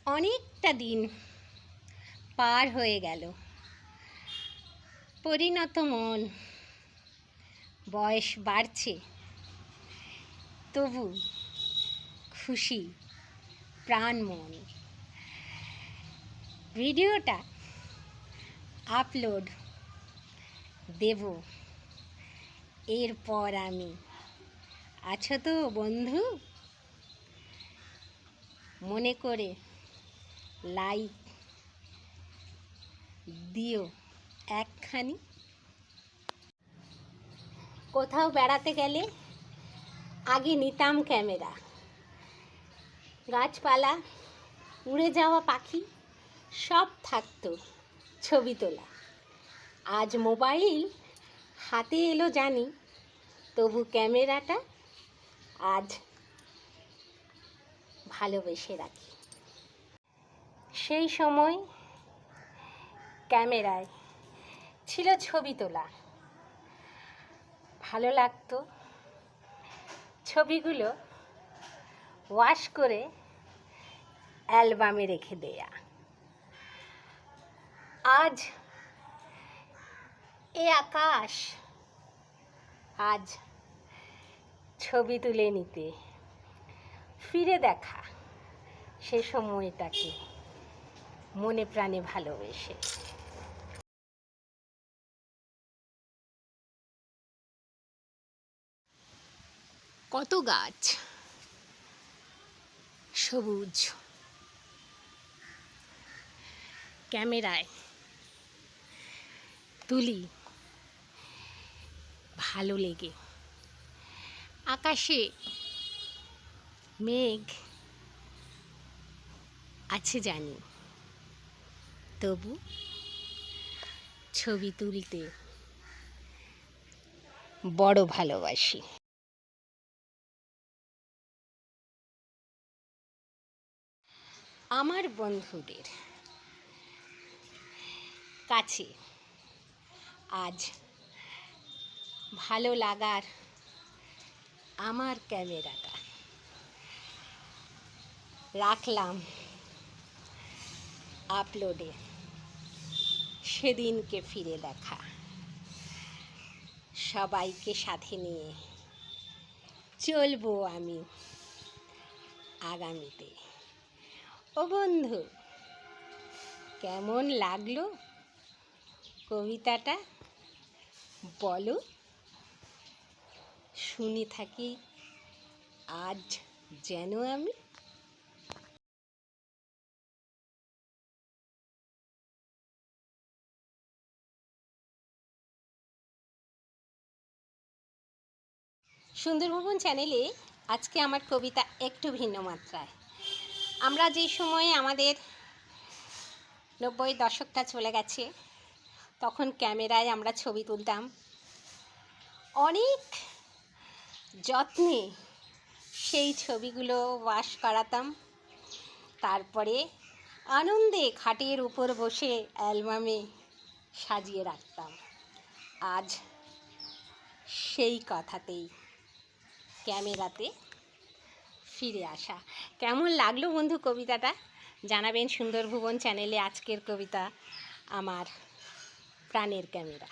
অনেকটা দিন পার হয়ে গেল। পরিণত মন, বয়স বাড়ছে, তবু খুশি প্রাণ মন। ভিডিওটা আপলোড দেব এরপর আমি। আছো তো বন্ধু? মনে করে লাইক দিও একখানি। কোথাও বেড়াতে গেলে আগে নিতাম ক্যামেরা, গাছপালা, উড়ে যাওয়া পাখি সব থাকতো ছবি তোলা। আজ মোবাইল হাতে এলো জানি, তবু ক্যামেরাটা আজ ভালোবেসে রাখি। সেই সময় ক্যামেরায় ছিল ছবি তোলা, ভালো লাগতো ছবিগুলো ওয়াশ করে অ্যালবামে রেখে দেয়া। আজ এ আকাশ, আজ ছবি তুলে নিতে, ফিরে দেখা সে সময়টাকে মনে প্রাণে ভালোবেসে। কত গাছ সবুজ, ক্যামেরায় তুলি ভালো লেগে। আকাশে মেঘ আছে জানি, তবু ছবি তুলতে বড় ভালোবাসি। আমার বন্ধুদের কাছে আজ ভালো লাগার আমার ক্যামেরাটা রাখলাম আপলোডে। সেদিনকে ফিরে দেখা, সবাইকে সাথে নিয়ে চলবো আমি আগামীতে। ও বন্ধু, কেমন লাগলো কবিতাটা বলো, শুনে থাকি আজ যেন আমি। সুন্দর ভুবন চ্যানেলে আজকে আমার কবিতা একটু ভিন্ন মাত্রায়। আমরা যে সময়ে আমাদের 90 দশকটা চলে গেছে, তখন ক্যামেরায় আমরা ছবি তুলতাম, অনেক যত্নে সেই ছবিগুলো ওয়াশ করাতাম, তারপরে আনন্দে খাটের উপর বসে অ্যালবামে সাজিয়ে রাখতাম। আজ সেই কথাতেই ক্যামেরাতে ফিরে আসা। কেমন লাগলো বন্ধু কবিতাটা জানাবেন সুন্দর ভুবন চ্যানেলে। আজকের কবিতা আমার প্রাণের ক্যামেরা।